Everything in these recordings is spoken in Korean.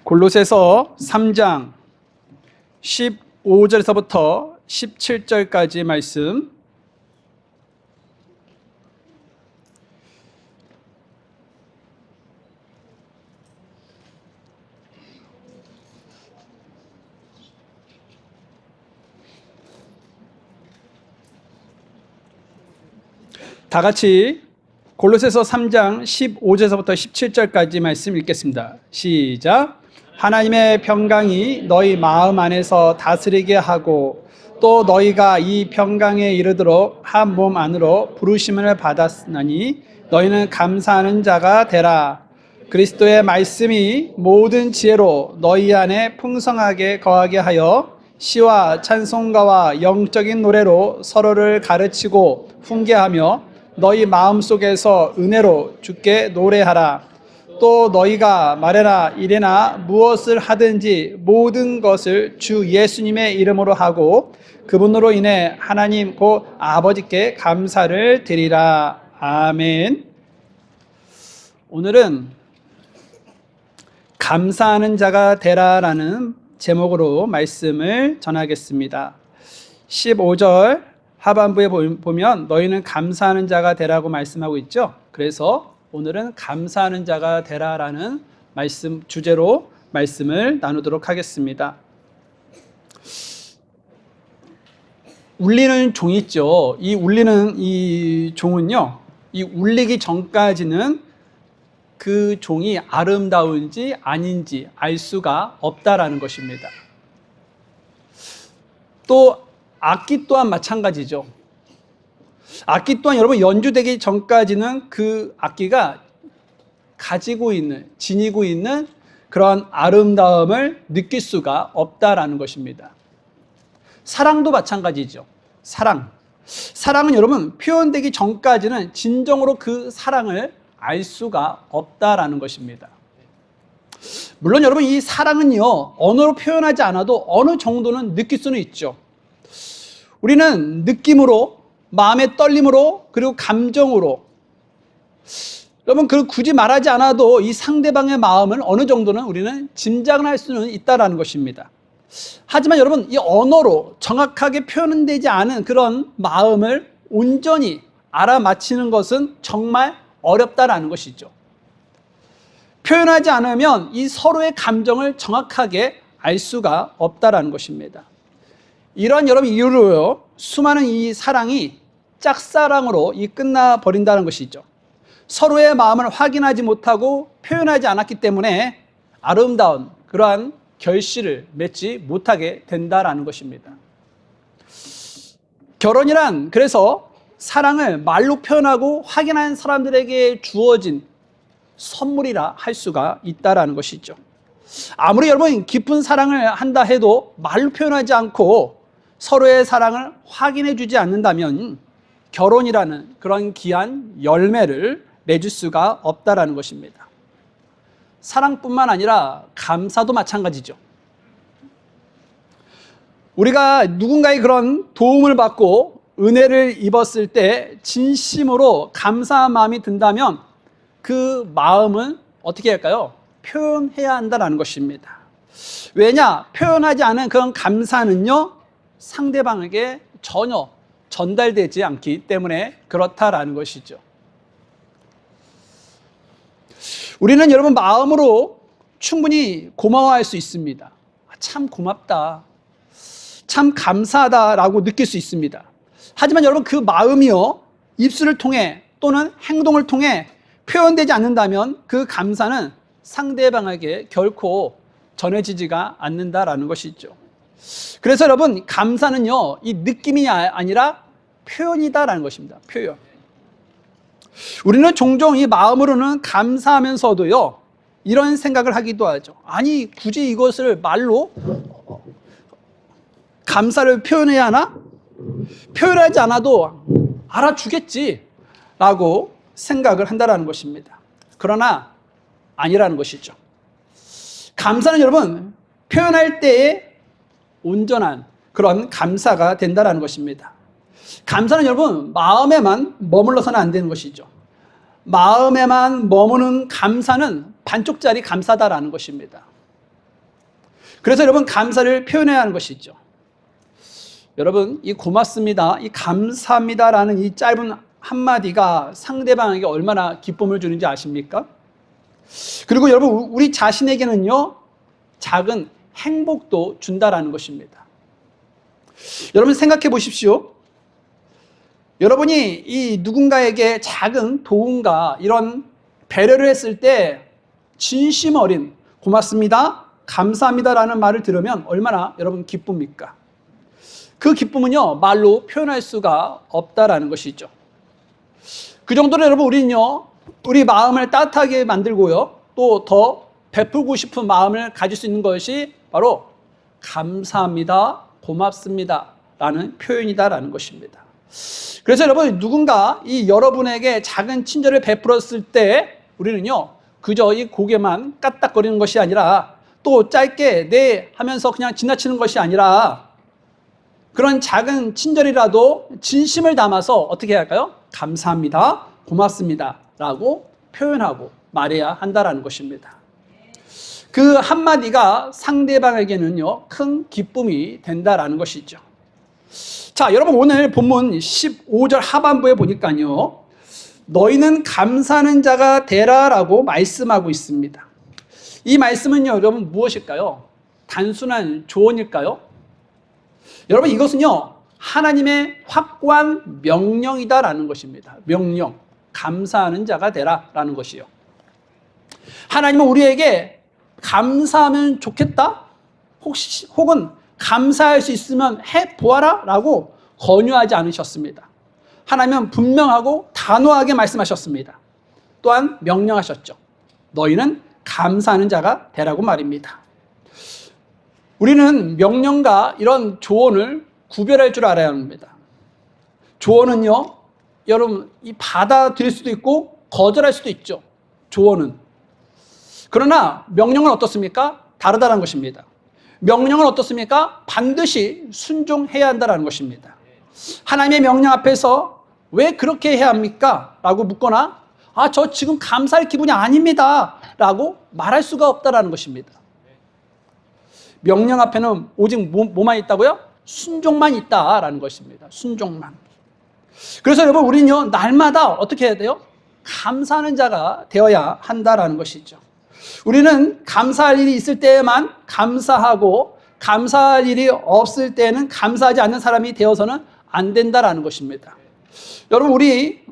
골로새서 3장 15절에서부터 17절까지 말씀, 다 같이 골로새서 3장 15절에서부터 17절까지 말씀 읽겠습니다. 시작. 하나님의 평강이 너희 마음 안에서 다스리게 하고 또 너희가 이 평강에 이르도록 한 몸 안으로 부르심을 받았으니 너희는 감사하는 자가 되라. 그리스도의 말씀이 모든 지혜로 너희 안에 풍성하게 거하게 하여 시와 찬송가와 영적인 노래로 서로를 가르치고 훈계하며 너희 마음속에서 은혜로 주께 노래하라. 또 너희가 말해나 이래나 무엇을 하든지 모든 것을 주 예수님의 이름으로 하고 그분으로 인해 하나님 곧 아버지께 감사를 드리라. 아멘. 오늘은 감사하는 자가 되라라는 제목으로 말씀을 전하겠습니다. 15절 하반부에 보면 너희는 감사하는 자가 되라고 말씀하고 있죠. 그래서 오늘은 감사하는 자가 되라라는 말씀 주제로 말씀을 나누도록 하겠습니다. 울리는 종이 있죠. 이 울리는 이 종은요, 이 울리기 전까지는 그 종이 아름다운지 아닌지 알 수가 없다라는 것입니다. 또 악기 또한 마찬가지죠. 악기 또한 여러분 연주되기 전까지는 그 악기가 가지고 있는, 지니고 있는 그런 아름다움을 느낄 수가 없다라는 것입니다. 사랑도 마찬가지죠. 사랑은 여러분 표현되기 전까지는 진정으로 그 사랑을 알 수가 없다라는 것입니다. 물론 여러분 이 사랑은요, 언어로 표현하지 않아도 어느 정도는 느낄 수는 있죠. 우리는 느낌으로, 마음의 떨림으로, 그리고 감정으로, 여러분 그 굳이 말하지 않아도 이 상대방의 마음을 어느 정도는 우리는 짐작을 할 수는 있다는 것입니다. 하지만 여러분 이 언어로 정확하게 표현되지 않은 그런 마음을 온전히 알아맞히는 것은 정말 어렵다라는 것이죠. 표현하지 않으면 이 서로의 감정을 정확하게 알 수가 없다라는 것입니다. 이러한 여러분 이유로요, 수많은 이 사랑이 짝사랑으로 끝나버린다는 것이죠. 서로의 마음을 확인하지 못하고 표현하지 않았기 때문에 아름다운 그러한 결실을 맺지 못하게 된다라는 것입니다. 결혼이란 그래서 사랑을 말로 표현하고 확인한 사람들에게 주어진 선물이라 할 수가 있다라는 것이죠. 아무리 여러분 깊은 사랑을 한다 해도 말로 표현하지 않고 서로의 사랑을 확인해 주지 않는다면 결혼이라는 그런 귀한 열매를 맺을 수가 없다라는 것입니다. 사랑뿐만 아니라 감사도 마찬가지죠. 우리가 누군가의 그런 도움을 받고 은혜를 입었을 때 진심으로 감사한 마음이 든다면 그 마음은 어떻게 할까요? 표현해야 한다는 것입니다. 왜냐? 표현하지 않은 그런 감사는요, 상대방에게 전혀 전달되지 않기 때문에 그렇다라는 것이죠. 우리는 여러분 마음으로 충분히 고마워할 수 있습니다. 참 고맙다, 참 감사하다라고 느낄 수 있습니다. 하지만 여러분 그 마음이요, 입술을 통해 또는 행동을 통해 표현되지 않는다면 그 감사는 상대방에게 결코 전해지지가 않는다라는 것이죠. 그래서 여러분 감사는요, 이 느낌이 아니라 표현이다라는 것입니다. 표현. 우리는 종종 이 마음으로는 감사하면서도요, 이런 생각을 하기도 하죠. 아니 굳이 이것을 말로 감사를 표현해야 하나? 표현하지 않아도 알아주겠지 라고 생각을 한다는 것입니다. 그러나 아니라는 것이죠. 감사는 여러분 표현할 때에 온전한 그런 감사가 된다는 것입니다. 감사는 여러분 마음에만 머물러서는 안 되는 것이죠. 마음에만 머무는 감사는 반쪽짜리 감사다라는 것입니다. 그래서 여러분 감사를 표현해야 하는 것이죠. 여러분 이 고맙습니다, 이 감사합니다라는 이 짧은 한마디가 상대방에게 얼마나 기쁨을 주는지 아십니까? 그리고 여러분 우리 자신에게는요 작은 행복도 준다라는 것입니다. 여러분 생각해 보십시오. 여러분이 이 누군가에게 작은 도움과 이런 배려를 했을 때 진심 어린 고맙습니다, 감사합니다라는 말을 들으면 얼마나 여러분 기쁩니까? 그 기쁨은요 말로 표현할 수가 없다라는 것이죠. 그 정도로 여러분 우리는요 우리 마음을 따뜻하게 만들고요 또 더 베풀고 싶은 마음을 가질 수 있는 것이 바로 감사합니다, 고맙습니다 라는 표현이다라는 것입니다. 그래서 여러분 누군가 이 여러분에게 작은 친절을 베풀었을 때 우리는요 그저 이 고개만 까딱거리는 것이 아니라 또 짧게 네 하면서 그냥 지나치는 것이 아니라 그런 작은 친절이라도 진심을 담아서 어떻게 해야 할까요? 감사합니다, 고맙습니다 라고 표현하고 말해야 한다라는 것입니다. 그 한마디가 상대방에게는요 큰 기쁨이 된다라는 것이죠. 자, 여러분 오늘 본문 15절 하반부에 보니까요 너희는 감사하는 자가 되라라고 말씀하고 있습니다. 이 말씀은요 여러분 무엇일까요? 단순한 조언일까요? 여러분 이것은요 하나님의 확고한 명령이다라는 것입니다. 명령, 감사하는 자가 되라라는 것이요. 하나님은 우리에게 감사하면 좋겠다? 혹은 감사할 수 있으면 해보아라 라고 권유하지 않으셨습니다. 하나님은 분명하고 단호하게 말씀하셨습니다. 또한 명령하셨죠. 너희는 감사하는 자가 되라고 말입니다. 우리는 명령과 이런 조언을 구별할 줄 알아야 합니다. 조언은요 여러분 이 받아들일 수도 있고 거절할 수도 있죠. 조언은. 그러나 명령은 어떻습니까? 다르다는 것입니다. 명령은 어떻습니까? 반드시 순종해야 한다는 것입니다. 하나님의 명령 앞에서 왜 그렇게 해야 합니까? 라고 묻거나 저 지금 감사할 기분이 아닙니다 라고 말할 수가 없다는 것입니다. 명령 앞에는 오직 뭐만 있다고요? 순종만 있다라는 것입니다. 순종만. 그래서 여러분 우리는요 날마다 어떻게 해야 돼요? 감사하는 자가 되어야 한다라는 것이죠. 우리는 감사할 일이 있을 때에만 감사하고 감사할 일이 없을 때는 감사하지 않는 사람이 되어서는 안 된다라는 것입니다. 여러분 우리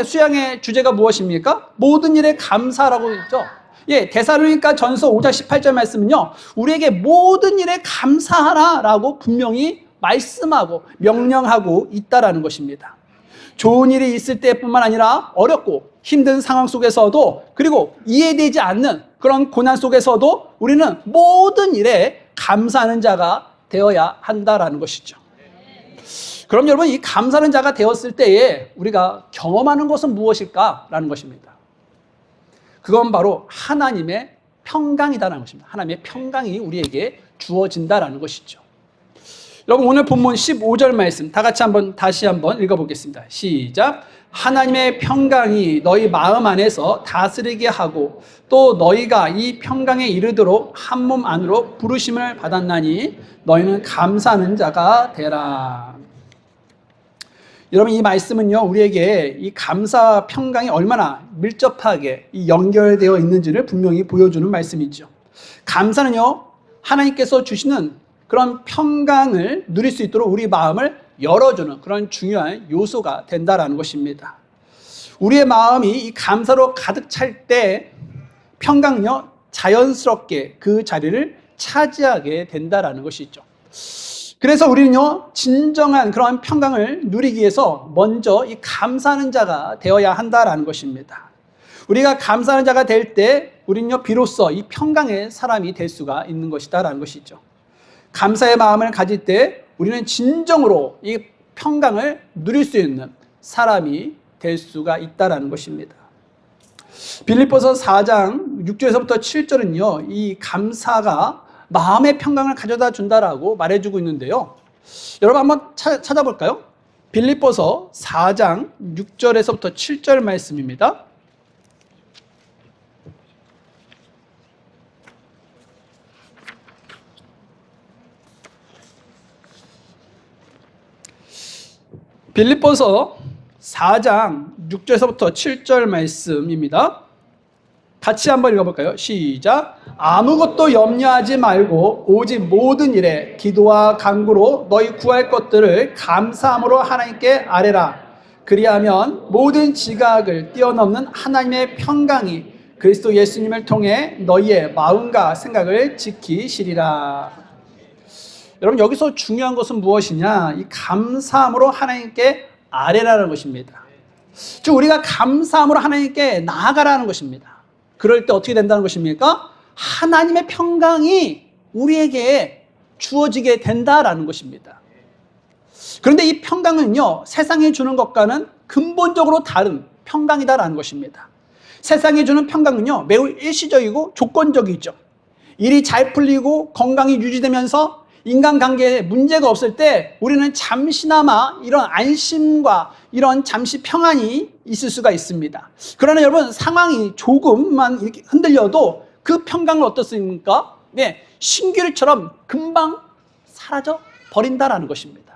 수양의 주제가 무엇입니까? 모든 일에 감사라고 했죠. 예, 데살로니가 전서 5장 18절 말씀은요 우리에게 모든 일에 감사하라라고 분명히 말씀하고 명령하고 있다라는 것입니다. 좋은 일이 있을 때뿐만 아니라 어렵고 힘든 상황 속에서도 그리고 이해되지 않는 그런 고난 속에서도 우리는 모든 일에 감사하는 자가 되어야 한다라는 것이죠. 그럼 여러분 이 감사하는 자가 되었을 때에 우리가 경험하는 것은 무엇일까라는 것입니다. 그건 바로 하나님의 평강이다라는 것입니다. 하나님의 평강이 우리에게 주어진다라는 것이죠. 여러분 오늘 본문 15절 말씀 다 같이 다시 한번 읽어보겠습니다. 시작. 하나님의 평강이 너희 마음 안에서 다스리게 하고 또 너희가 이 평강에 이르도록 한 몸 안으로 부르심을 받았나니 너희는 감사하는 자가 되라. 여러분 이 말씀은요 우리에게 이 감사 평강이 얼마나 밀접하게 연결되어 있는지를 분명히 보여주는 말씀이죠. 감사는요 하나님께서 주시는 그런 평강을 누릴 수 있도록 우리 마음을 열어주는 그런 중요한 요소가 된다라는 것입니다. 우리의 마음이 이 감사로 가득 찰 때 평강은요 자연스럽게 그 자리를 차지하게 된다라는 것이죠. 그래서 우리는요 진정한 그런 평강을 누리기 위해서 먼저 이 감사하는 자가 되어야 한다라는 것입니다. 우리가 감사하는 자가 될 때 우리는요 비로소 이 평강의 사람이 될 수가 있는 것이다라는 것이죠. 감사의 마음을 가질 때 우리는 진정으로 이 평강을 누릴 수 있는 사람이 될 수가 있다라는 것입니다. 빌립보서 4장 6절에서부터 7절은요 이 감사가 마음의 평강을 가져다 준다라고 말해주고 있는데요. 여러분 한번 찾아볼까요? 빌립보서 4장 6절에서부터 7절 말씀입니다. 빌립보서 4장 6절에서부터 7절 말씀입니다. 같이 한번 읽어볼까요? 시작. 아무것도 염려하지 말고 오직 모든 일에 기도와 간구로 너희 구할 것들을 감사함으로 하나님께 아뢰라. 그리하면 모든 지각을 뛰어넘는 하나님의 평강이 그리스도 예수님을 통해 너희의 마음과 생각을 지키시리라. 여러분, 여기서 중요한 것은 무엇이냐? 이 감사함으로 하나님께 아뢰라는 것입니다. 즉 우리가 감사함으로 하나님께 나아가라는 것입니다. 그럴 때 어떻게 된다는 것입니까? 하나님의 평강이 우리에게 주어지게 된다라는 것입니다. 그런데 이 평강은요, 세상이 주는 것과는 근본적으로 다른 평강이다라는 것입니다. 세상이 주는 평강은요, 매우 일시적이고 조건적이죠. 일이 잘 풀리고 건강이 유지되면서 인간관계에 문제가 없을 때 우리는 잠시나마 이런 안심과 이런 잠시 평안이 있을 수가 있습니다. 그러나 여러분, 상황이 조금만 이렇게 흔들려도 그 평강은 어떻습니까? 네, 신기루처럼 금방 사라져 버린다라는 것입니다.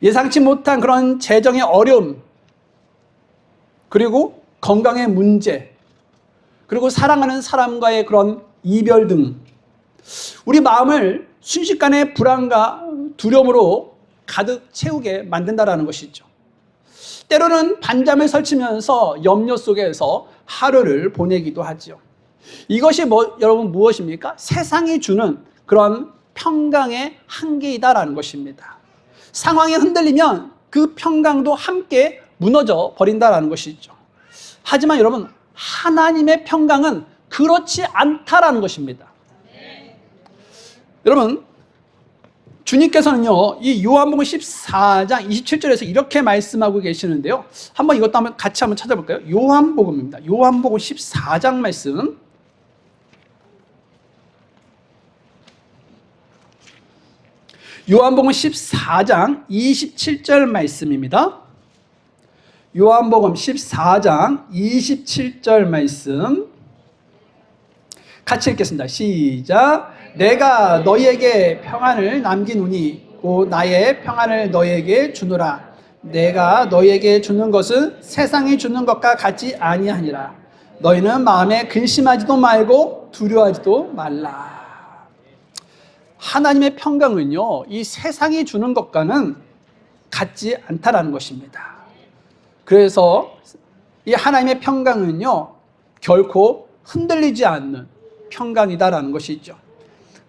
예상치 못한 그런 재정의 어려움, 그리고 건강의 문제, 그리고 사랑하는 사람과의 그런 이별 등 우리 마음을 순식간에 불안과 두려움으로 가득 채우게 만든다라는 것이죠. 때로는 반잠을 설치면서 염려 속에서 하루를 보내기도 하죠. 이것이 여러분 무엇입니까? 세상이 주는 그런 평강의 한계이다라는 것입니다. 상황이 흔들리면 그 평강도 함께 무너져 버린다라는 것이죠. 하지만 여러분, 하나님의 평강은 그렇지 않다라는 것입니다. 여러분, 주님께서는요, 이 요한복음 14장 27절에서 이렇게 말씀하고 계시는데요. 한번 이것도 같이 한번 찾아볼까요? 요한복음입니다. 요한복음 14장 말씀. 요한복음 14장 27절 말씀입니다. 요한복음 14장 27절 말씀 같이 읽겠습니다. 시작. 내가 너희에게 평안을 남기노니 곧 나의 평안을 너희에게 주노라. 내가 너희에게 주는 것은 세상이 주는 것과 같지 아니하니라. 너희는 마음에 근심하지도 말고 두려워하지도 말라. 하나님의 평강은요, 이 세상이 주는 것과는 같지 않다라는 것입니다. 그래서 이 하나님의 평강은요, 결코 흔들리지 않는 평강이다라는 것이죠.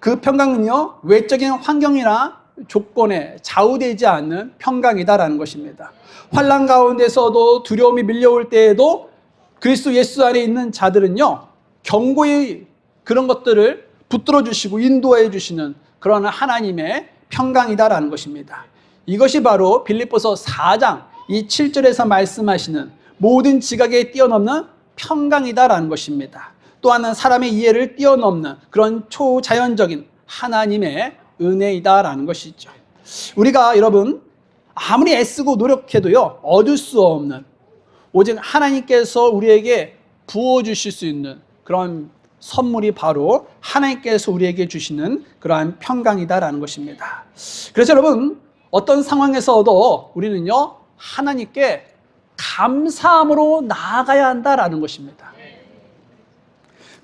그 평강은요, 외적인 환경이나 조건에 좌우되지 않는 평강이다라는 것입니다. 환난 가운데서도 두려움이 밀려올 때에도 그리스도 예수 안에 있는 자들은요, 경고의 그런 것들을 붙들어 주시고 인도해 주시는 그런 하나님의 평강이다라는 것입니다. 이것이 바로 빌립보서 4장 이 7절에서 말씀하시는 모든 지각에 뛰어넘는 평강이다라는 것입니다. 또한 사람의 이해를 뛰어넘는 그런 초자연적인 하나님의 은혜이다라는 것이죠. 우리가 여러분 아무리 애쓰고 노력해도요, 얻을 수 없는, 오직 하나님께서 우리에게 부어주실 수 있는 그런 선물이 바로 하나님께서 우리에게 주시는 그러한 평강이다라는 것입니다. 그래서 여러분, 어떤 상황에서도 우리는요, 하나님께 감사함으로 나아가야 한다라는 것입니다.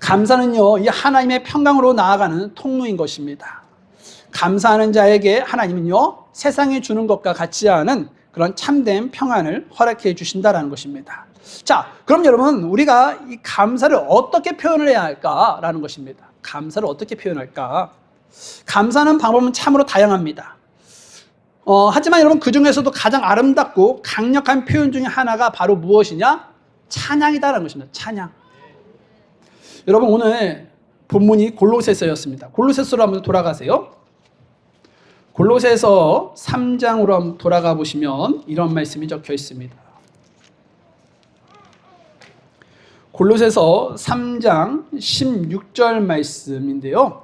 감사는요, 이 하나님의 평강으로 나아가는 통로인 것입니다. 감사하는 자에게 하나님은요, 세상이 주는 것과 같지 않은 그런 참된 평안을 허락해 주신다라는 것입니다. 자, 그럼 여러분, 우리가 이 감사를 어떻게 표현을 해야 할까라는 것입니다. 감사를 어떻게 표현할까? 감사하는 방법은 참으로 다양합니다. 하지만 여러분, 그 중에서도 가장 아름답고 강력한 표현 중에 하나가 바로 무엇이냐? 찬양이다라는 것입니다. 찬양. 여러분, 오늘 본문이 골로새서였습니다. 골로새서로 한번 돌아가세요. 골로새서 3장으로 한번 돌아가 보시면 이런 말씀이 적혀 있습니다. 골로새서 3장 16절 말씀인데요.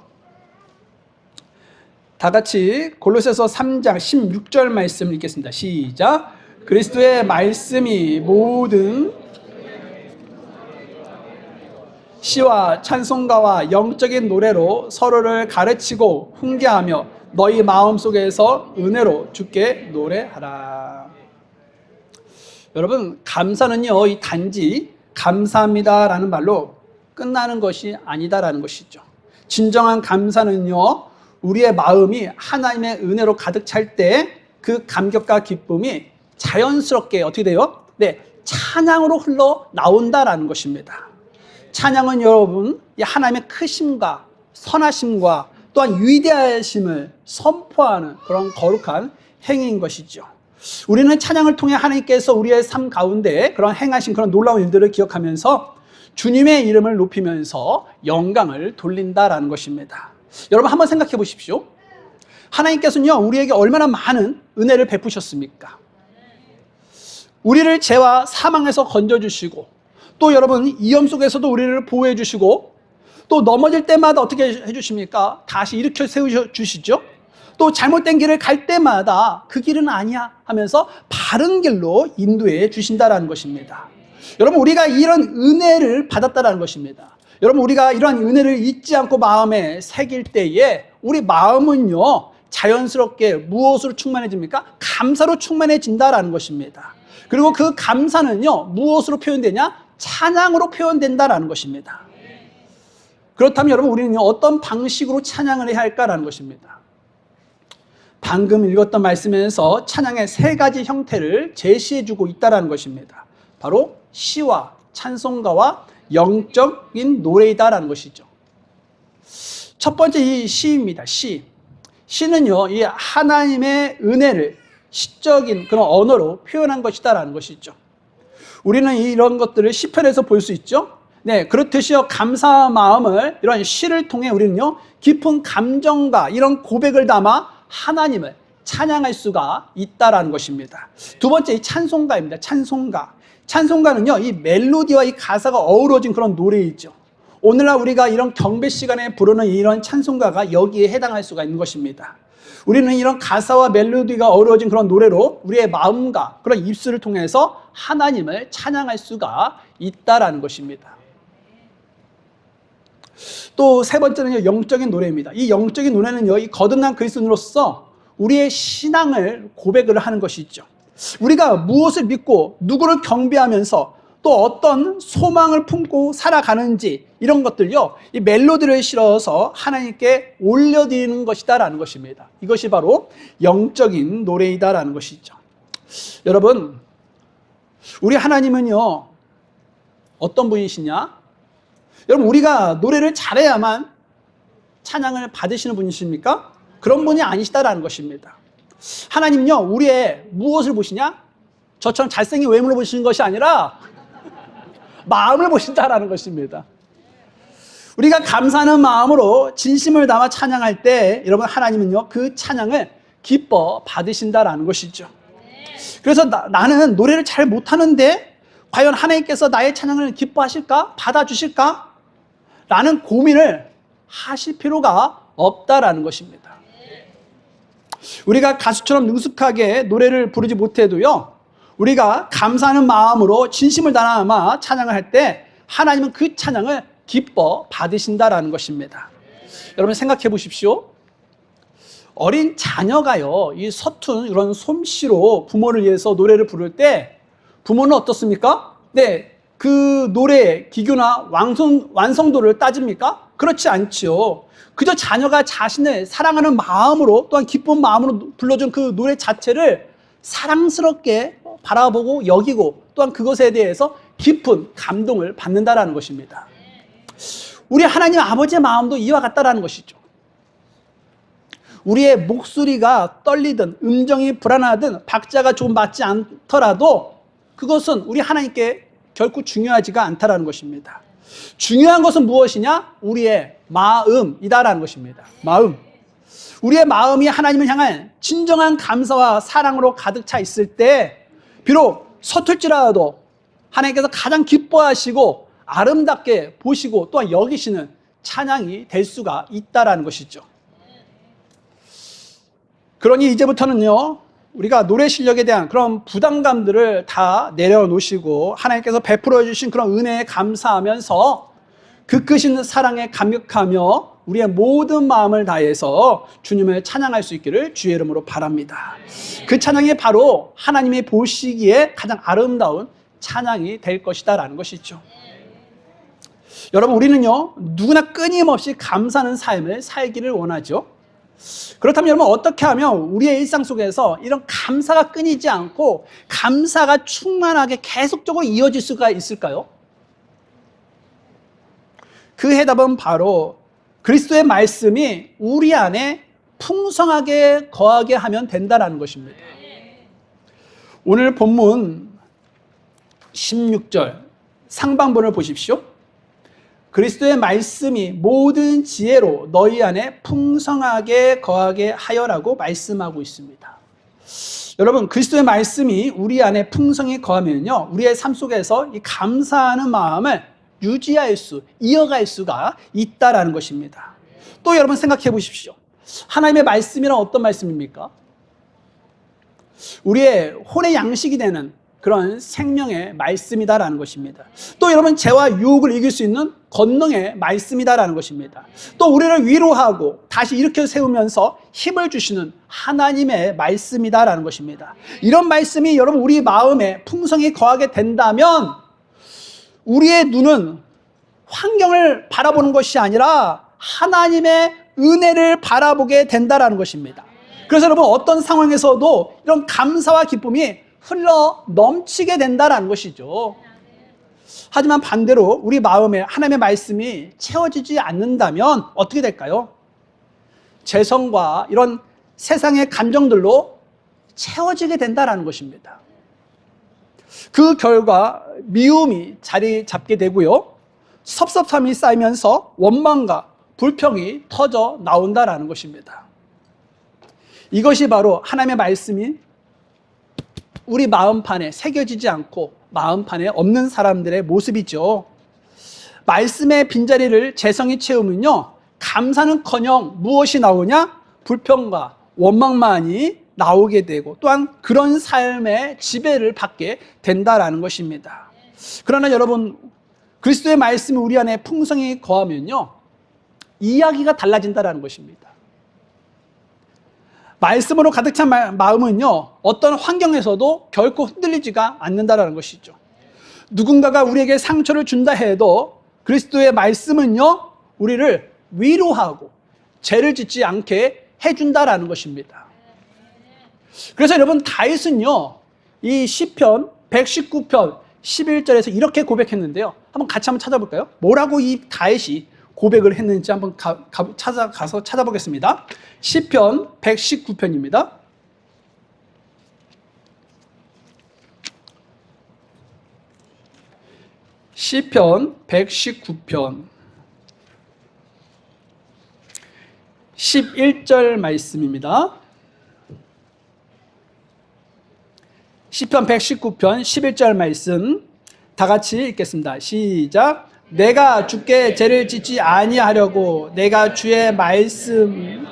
다 같이 골로새서 3장 16절 말씀 읽겠습니다. 시작. 그리스도의 말씀이 모든 시와 찬송가와 영적인 노래로 서로를 가르치고 훈계하며 너희 마음속에서 은혜로 주께 노래하라. 여러분, 감사는요, 이 단지 감사합니다라는 말로 끝나는 것이 아니다라는 것이죠. 진정한 감사는요, 우리의 마음이 하나님의 은혜로 가득 찰 때 그 감격과 기쁨이 자연스럽게 어떻게 돼요? 네, 찬양으로 흘러 나온다라는 것입니다. 찬양은 여러분, 이 하나님의 크심과 선하심과 또한 위대하심을 선포하는 그런 거룩한 행위인 것이죠. 우리는 찬양을 통해 하나님께서 우리의 삶 가운데 그런 행하신 그런 놀라운 일들을 기억하면서 주님의 이름을 높이면서 영광을 돌린다라는 것입니다. 여러분 한번 생각해 보십시오. 하나님께서는요, 우리에게 얼마나 많은 은혜를 베푸셨습니까? 우리를 죄와 사망에서 건져주시고, 또 여러분 위험 속에서도 우리를 보호해 주시고, 또 넘어질 때마다 어떻게 해주십니까? 다시 일으켜 세우시죠. 또 잘못된 길을 갈 때마다 그 길은 아니야 하면서 바른 길로 인도해 주신다라는 것입니다. 여러분, 우리가 이런 은혜를 받았다라는 것입니다. 여러분, 우리가 이러한 은혜를 잊지 않고 마음에 새길 때에 우리 마음은요, 자연스럽게 무엇으로 충만해집니까? 감사로 충만해진다라는 것입니다. 그리고 그 감사는요, 무엇으로 표현되냐? 찬양으로 표현된다라는 것입니다. 그렇다면 여러분, 우리는 어떤 방식으로 찬양을 해야 할까라는 것입니다. 방금 읽었던 말씀에서 찬양의 세 가지 형태를 제시해주고 있다는 것입니다. 바로 시와 찬송가와 영적인 노래이다라는 것이죠. 첫 번째 이 시입니다. 시는요, 이 하나님의 은혜를 시적인 그런 언어로 표현한 것이다라는 것이죠. 우리는 이런 것들을 시편에서 볼 수 있죠. 네, 그렇듯이요, 감사 마음을 이런 시를 통해 우리는요, 깊은 감정과 이런 고백을 담아 하나님을 찬양할 수가 있다라는 것입니다. 두 번째 이 찬송가입니다. 찬송가는요, 이 멜로디와 이 가사가 어우러진 그런 노래이죠. 오늘날 우리가 이런 경배 시간에 부르는 이런 찬송가가 여기에 해당할 수가 있는 것입니다. 우리는 이런 가사와 멜로디가 어우러진 그런 노래로 우리의 마음과 그런 입술을 통해서 하나님을 찬양할 수가 있다라는 것입니다. 또 세 번째는요, 영적인 노래입니다. 이 영적인 노래는요, 이 거듭난 그리스도인으로서 우리의 신앙을 고백을 하는 것이죠. 우리가 무엇을 믿고 누구를 경배하면서 또 어떤 소망을 품고 살아가는지 이런 것들요, 이 멜로디를 실어서 하나님께 올려드리는 것이다라는 것입니다. 이것이 바로 영적인 노래이다라는 것이죠. 여러분, 우리 하나님은요, 어떤 분이시냐? 여러분, 우리가 노래를 잘해야만 찬양을 받으시는 분이십니까? 그런 분이 아니시다라는 것입니다. 하나님은요, 우리의 무엇을 보시냐? 저처럼 잘생긴 외모를 보시는 것이 아니라 마음을 보신다라는 것입니다. 우리가 감사하는 마음으로 진심을 담아 찬양할 때 여러분, 하나님은요, 그 찬양을 기뻐 받으신다라는 것이죠. 그래서 나는 노래를 잘 못하는데 과연 하나님께서 나의 찬양을 기뻐하실까? 받아주실까? 라는 고민을 하실 필요가 없다라는 것입니다. 우리가 가수처럼 능숙하게 노래를 부르지 못해도요, 우리가 감사하는 마음으로 진심을 담아 찬양을 할 때 하나님은 그 찬양을 기뻐 받으신다라는 것입니다. 여러분 생각해 보십시오. 어린 자녀가요, 이 서툰 이런 솜씨로 부모를 위해서 노래를 부를 때 부모는 어떻습니까? 네, 그 노래의 기교나 완성도를 따집니까? 그렇지 않지요. 그저 자녀가 자신을 사랑하는 마음으로 또한 기쁜 마음으로 불러준 그 노래 자체를 사랑스럽게 바라보고 여기고 또한 그것에 대해서 깊은 감동을 받는다라는 것입니다. 우리 하나님 아버지의 마음도 이와 같다라는 것이죠. 우리의 목소리가 떨리든 음정이 불안하든 박자가 좀 맞지 않더라도 그것은 우리 하나님께 결코 중요하지가 않다라는 것입니다. 중요한 것은 무엇이냐? 우리의 마음이다라는 것입니다. 마음. 우리의 마음이 하나님을 향한 진정한 감사와 사랑으로 가득 차 있을 때 비록 서툴지라도 하나님께서 가장 기뻐하시고 아름답게 보시고 또한 여기시는 찬양이 될 수가 있다라는 것이죠. 그러니 이제부터는요, 우리가 노래 실력에 대한 그런 부담감들을 다 내려놓으시고 하나님께서 베풀어 주신 그런 은혜에 감사하면서 그 크신 사랑에 감격하며 우리의 모든 마음을 다해서 주님을 찬양할 수 있기를 주의 이름으로 바랍니다. 그 찬양이 바로 하나님이 보시기에 가장 아름다운 찬양이 될 것이다 라는 것이죠. 여러분, 우리는요 누구나 끊임없이 감사하는 삶을 살기를 원하죠. 그렇다면 여러분, 어떻게 하면 우리의 일상 속에서 이런 감사가 끊이지 않고 감사가 충만하게 계속적으로 이어질 수가 있을까요? 그 해답은 바로 그리스도의 말씀이 우리 안에 풍성하게 거하게 하면 된다는 것입니다. 오늘 본문 16절 상반본을 보십시오. 그리스도의 말씀이 모든 지혜로 너희 안에 풍성하게 거하게 하여라고 말씀하고 있습니다. 여러분, 그리스도의 말씀이 우리 안에 풍성히 거하면요, 우리의 삶 속에서 이 감사하는 마음을 유지할 수, 이어갈 수가 있다라는 것입니다. 또 여러분 생각해 보십시오. 하나님의 말씀이란 어떤 말씀입니까? 우리의 혼의 양식이 되는 그런 생명의 말씀이다라는 것입니다. 또 여러분, 죄와 유혹을 이길 수 있는 권능의 말씀이다라는 것입니다. 또 우리를 위로하고 다시 일으켜 세우면서 힘을 주시는 하나님의 말씀이다라는 것입니다. 이런 말씀이 여러분 우리 마음에 풍성히 거하게 된다면 우리의 눈은 환경을 바라보는 것이 아니라 하나님의 은혜를 바라보게 된다라는 것입니다. 그래서 여러분, 어떤 상황에서도 이런 감사와 기쁨이 흘러 넘치게 된다라는 것이죠. 하지만 반대로 우리 마음에 하나님의 말씀이 채워지지 않는다면 어떻게 될까요? 죄성과 이런 세상의 감정들로 채워지게 된다라는 것입니다. 그 결과 미움이 자리 잡게 되고요, 섭섭함이 쌓이면서 원망과 불평이 터져 나온다라는 것입니다. 이것이 바로 하나님의 말씀이 우리 마음판에 새겨지지 않고 마음판에 없는 사람들의 모습이죠. 말씀의 빈자리를 재성이 채우면요, 감사는커녕 무엇이 나오냐? 불평과 원망만이 나오게 되고 또한 그런 삶의 지배를 받게 된다라는 것입니다. 그러나 여러분, 그리스도의 말씀이 우리 안에 풍성히 거하면요, 이야기가 달라진다라는 것입니다. 말씀으로 가득 찬 마음은요, 어떤 환경에서도 결코 흔들리지가 않는다라는 것이죠. 누군가가 우리에게 상처를 준다 해도 그리스도의 말씀은요, 우리를 위로하고 죄를 짓지 않게 해준다라는 것입니다. 그래서 여러분, 다윗은요, 이 시편 119편 11절에서 이렇게 고백했는데요. 한번 같이 한번 찾아볼까요? 뭐라고 이 다윗이 고백을 했는지 한번 가서 찾아보겠습니다. 시편 119편입니다. 시편 119편 11절 말씀입니다. 시편 119편 11절 말씀 다 같이 읽겠습니다. 시작. 내가 주께 죄를 짓지 아니하려고 내가 주의 말씀.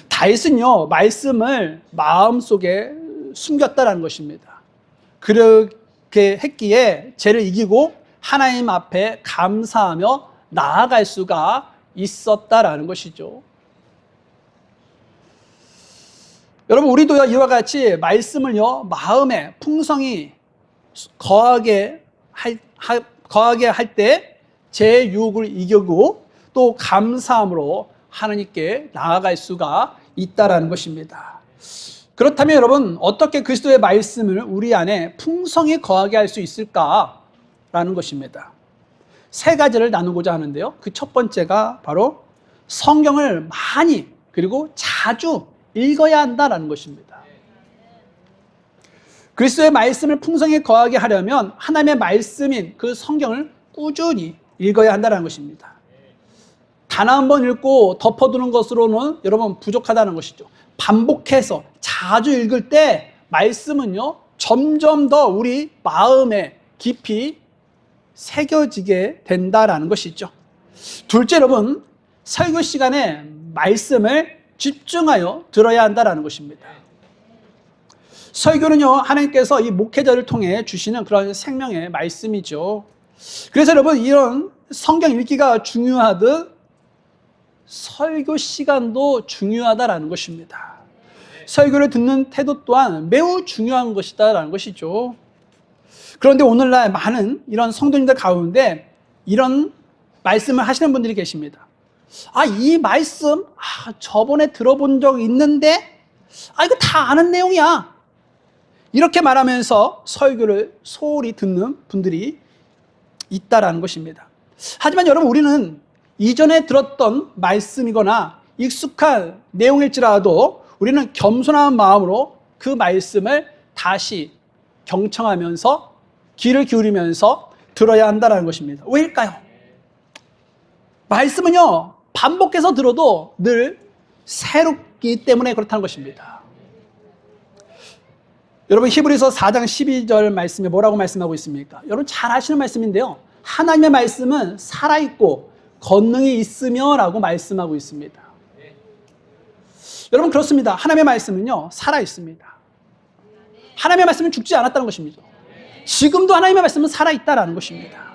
다윗은요, 말씀을 마음속에 숨겼다라는 것입니다. 그렇게 했기에 죄를 이기고 하나님 앞에 감사하며 나아갈 수가 있었다라는 것이죠. 여러분, 우리도 이와 같이 말씀을요, 마음에 풍성히 거하게 할 때 제 유혹을 이기고 또 감사함으로 하나님께 나아갈 수가 있다라는 것입니다. 그렇다면 여러분, 어떻게 그리스도의 말씀을 우리 안에 풍성히 거하게 할 수 있을까라는 것입니다. 세 가지를 나누고자 하는데요. 그 첫 번째가 바로 성경을 많이 그리고 자주 읽어야 한다라는 것입니다. 그리스도의 말씀을 풍성히 거하게 하려면 하나님의 말씀인 그 성경을 꾸준히 읽어야 한다는 것입니다. 단 한 번 읽고 덮어두는 것으로는 여러분 부족하다는 것이죠. 반복해서 자주 읽을 때 말씀은요, 점점 더 우리 마음에 깊이 새겨지게 된다는 것이죠. 둘째, 여러분, 설교 시간에 말씀을 집중하여 들어야 한다는 것입니다. 설교는요, 하나님께서 이 목회자를 통해 주시는 그런 생명의 말씀이죠. 그래서 여러분, 이런 성경 읽기가 중요하듯 설교 시간도 중요하다라는 것입니다. 설교를 듣는 태도 또한 매우 중요한 것이다라는 것이죠. 그런데 오늘날 많은 이런 성도님들 가운데 이런 말씀을 하시는 분들이 계십니다. 이 말씀 저번에 들어본 적 있는데 이거 다 아는 내용이야. 이렇게 말하면서 설교를 소홀히 듣는 분들이 있다라는 것입니다. 하지만 여러분, 우리는 이전에 들었던 말씀이거나 익숙한 내용일지라도 우리는 겸손한 마음으로 그 말씀을 다시 경청하면서 귀를 기울이면서 들어야 한다는 것입니다. 왜일까요? 말씀은요, 반복해서 들어도 늘 새롭기 때문에 그렇다는 것입니다. 여러분, 히브리서 4장 12절 말씀에 뭐라고 말씀하고 있습니까? 여러분 잘 아시는 말씀인데요, 하나님의 말씀은 살아있고 권능이 있으며 라고 말씀하고 있습니다. 여러분, 그렇습니다. 하나님의 말씀은요, 살아있습니다. 하나님의 말씀은 죽지 않았다는 것입니다. 지금도 하나님의 말씀은 살아있다는 것입니다.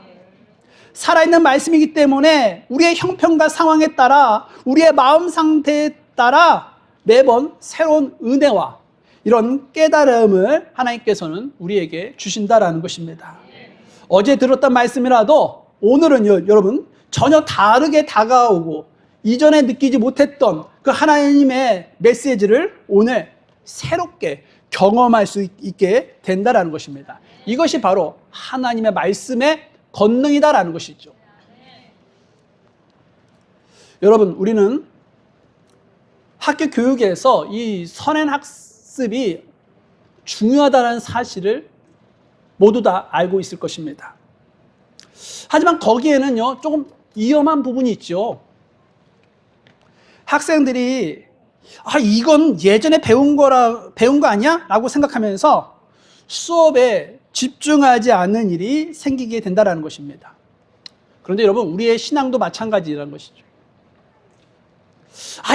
살아있는 말씀이기 때문에 우리의 형편과 상황에 따라, 우리의 마음 상태에 따라 매번 새로운 은혜와 이런 깨달음을 하나님께서는 우리에게 주신다라는 것입니다. 어제 들었던 말씀이라도 오늘은요, 여러분, 전혀 다르게 다가오고 이전에 느끼지 못했던 그 하나님의 메시지를 오늘 새롭게 경험할 수 있게 된다라는 것입니다. 이것이 바로 하나님의 말씀의 권능이다라는 것이죠. 여러분, 우리는 학교 교육에서 이 선행 학습이 중요하다는 사실을 모두 다 알고 있을 것입니다. 하지만 거기에는요, 조금 위험한 부분이 있죠. 학생들이 이건 예전에 배운 거 아니야? 라고 생각하면서 수업에 집중하지 않는 일이 생기게 된다는 것입니다. 그런데 여러분, 우리의 신앙도 마찬가지라는 것이죠.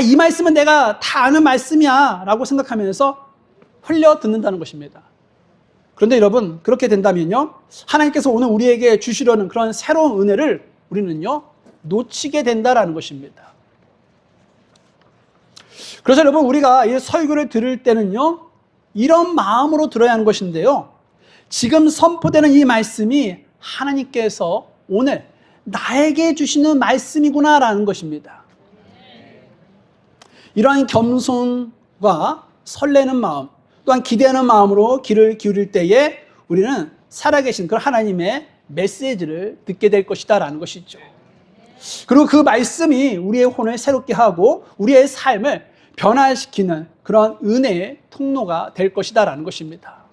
이 말씀은 내가 다 아는 말씀이야 라고 생각하면서 흘려 듣는다는 것입니다. 그런데 여러분, 그렇게 된다면요, 하나님께서 오늘 우리에게 주시려는 그런 새로운 은혜를 우리는요, 놓치게 된다는 것입니다. 그래서 여러분, 우리가 이 설교를 들을 때는요, 이런 마음으로 들어야 하는 것인데요, 지금 선포되는 이 말씀이 하나님께서 오늘 나에게 주시는 말씀이구나라는 것입니다. 이러한 겸손과 설레는 마음, 또한 기대하는 마음으로 귀를 기울일 때에 우리는 살아계신 그 하나님의 메시지를 듣게 될 것이다라는 것이죠. 그리고 그 말씀이 우리의 혼을 새롭게 하고 우리의 삶을 변화시키는 그런 은혜의 통로가 될 것이다라는 것입니다.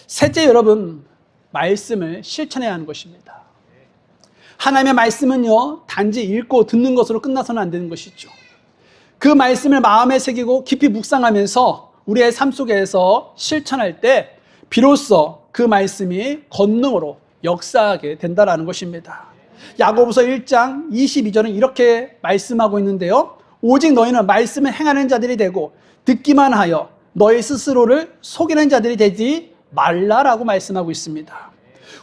셋째, 여러분, 말씀을 실천해야 하는 것입니다. 하나님의 말씀은요, 단지 읽고 듣는 것으로 끝나서는 안 되는 것이죠. 그 말씀을 마음에 새기고 깊이 묵상하면서 우리의 삶 속에서 실천할 때 비로소 그 말씀이 권능으로 역사하게 된다는 것입니다. 야고보서 1장 22절은 이렇게 말씀하고 있는데요, 오직 너희는 말씀을 행하는 자들이 되고 듣기만 하여 너희 스스로를 속이는 자들이 되지 말라라고 말씀하고 있습니다.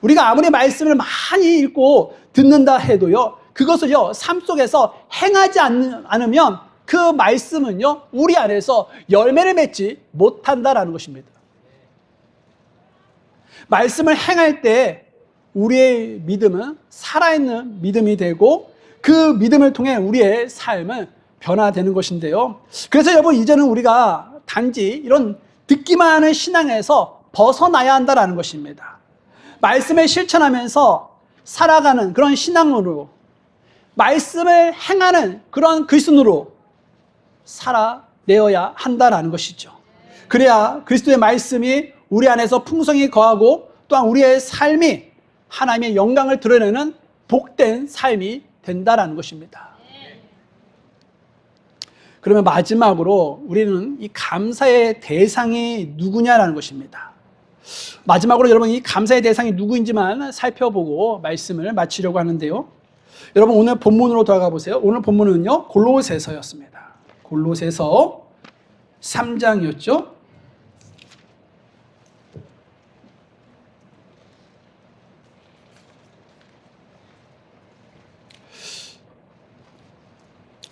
우리가 아무리 말씀을 많이 읽고 듣는다 해도요, 그것을요, 삶 속에서 행하지 않으면 그 말씀은요, 우리 안에서 열매를 맺지 못한다라는 것입니다. 말씀을 행할 때 우리의 믿음은 살아있는 믿음이 되고 그 믿음을 통해 우리의 삶은 변화되는 것인데요, 그래서 여러분, 이제는 우리가 단지 이런 듣기만 하는 신앙에서 벗어나야 한다는 것입니다. 말씀을 실천하면서 살아가는 그런 신앙으로, 말씀을 행하는 그런 그리스도인으로 살아내어야 한다는 것이죠. 그래야 그리스도의 말씀이 우리 안에서 풍성히 거하고 또한 우리의 삶이 하나님의 영광을 드러내는 복된 삶이 된다는 것입니다. 그러면 마지막으로 우리는 이 감사의 대상이 누구냐라는 것입니다. 마지막으로 여러분, 이 감사의 대상이 누구인지만 살펴보고 말씀을 마치려고 하는데요, 여러분, 오늘 본문으로 돌아가 보세요. 오늘 본문은요, 골로새서였습니다. 골로새서 3장이었죠.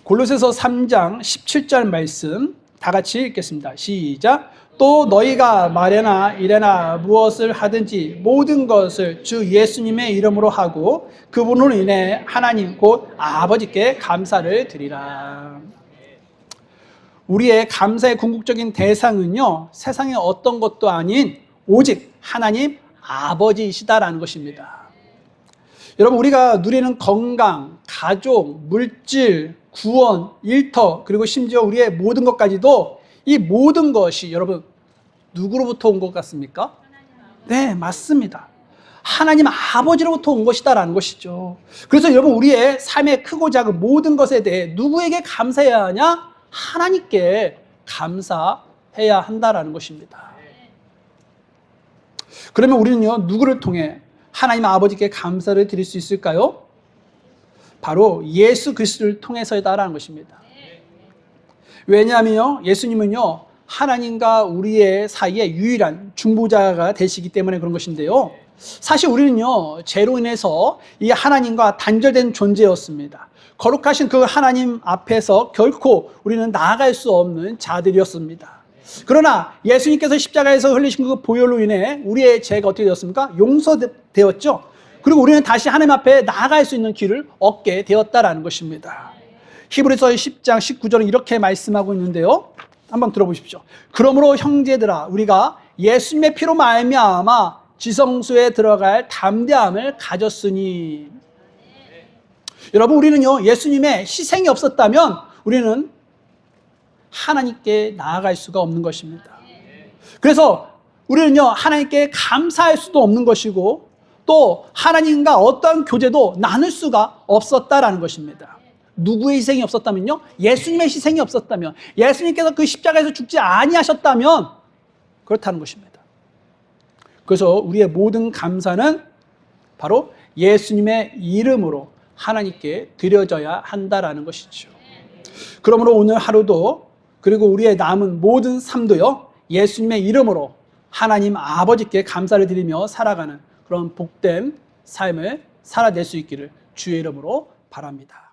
골로새서 3장 17절 말씀 다 같이 읽겠습니다. 시작. 또 너희가 말이나 이래나 무엇을 하든지 모든 것을 주 예수님의 이름으로 하고 그분으로 인해 하나님 곧 아버지께 감사를 드리라. 우리의 감사의 궁극적인 대상은요, 세상의 어떤 것도 아닌 오직 하나님 아버지이시다라는 것입니다. 여러분, 우리가 누리는 건강, 가족, 물질, 구원, 일터, 그리고 심지어 우리의 모든 것까지도 이 모든 것이 여러분 누구로부터 온 것 같습니까? 네, 맞습니다. 하나님 아버지로부터 온 것이다라는 것이죠. 그래서 여러분, 우리의 삶의 크고 작은 모든 것에 대해 누구에게 감사해야 하냐? 하나님께 감사해야 한다라는 것입니다. 그러면 우리는요, 누구를 통해 하나님 아버지께 감사를 드릴 수 있을까요? 바로 예수 그리스도를 통해서이다라는 것입니다. 왜냐하면요, 예수님은요, 하나님과 우리의 사이에 유일한 중보자가 되시기 때문에 그런 것인데요. 사실 우리는요, 죄로 인해서 이 하나님과 단절된 존재였습니다. 거룩하신 그 하나님 앞에서 결코 우리는 나아갈 수 없는 자들이었습니다. 그러나 예수님께서 십자가에서 흘리신 그 보혈로 인해 우리의 죄가 어떻게 되었습니까? 용서되었죠. 그리고 우리는 다시 하나님 앞에 나아갈 수 있는 길을 얻게 되었다라는 것입니다. 히브리서 10장 19절은 이렇게 말씀하고 있는데요. 한번 들어보십시오. 그러므로 형제들아, 우리가 예수님의 피로 말미암아 지성소에 들어갈 담대함을 가졌으니. 여러분, 우리는요, 예수님의 희생이 없었다면 우리는 하나님께 나아갈 수가 없는 것입니다. 그래서 우리는요, 하나님께 감사할 수도 없는 것이고 또 하나님과 어떠한 교제도 나눌 수가 없었다라는 것입니다. 누구의 희생이 없었다면요? 예수님의 희생이 없었다면, 예수님께서 그 십자가에서 죽지 아니하셨다면 그렇다는 것입니다. 그래서 우리의 모든 감사는 바로 예수님의 이름으로 하나님께 드려져야 한다라는 것이죠. 그러므로 오늘 하루도 그리고 우리의 남은 모든 삶도요, 예수님의 이름으로 하나님 아버지께 감사를 드리며 살아가는 그런 복된 삶을 살아낼 수 있기를 주의 이름으로 바랍니다.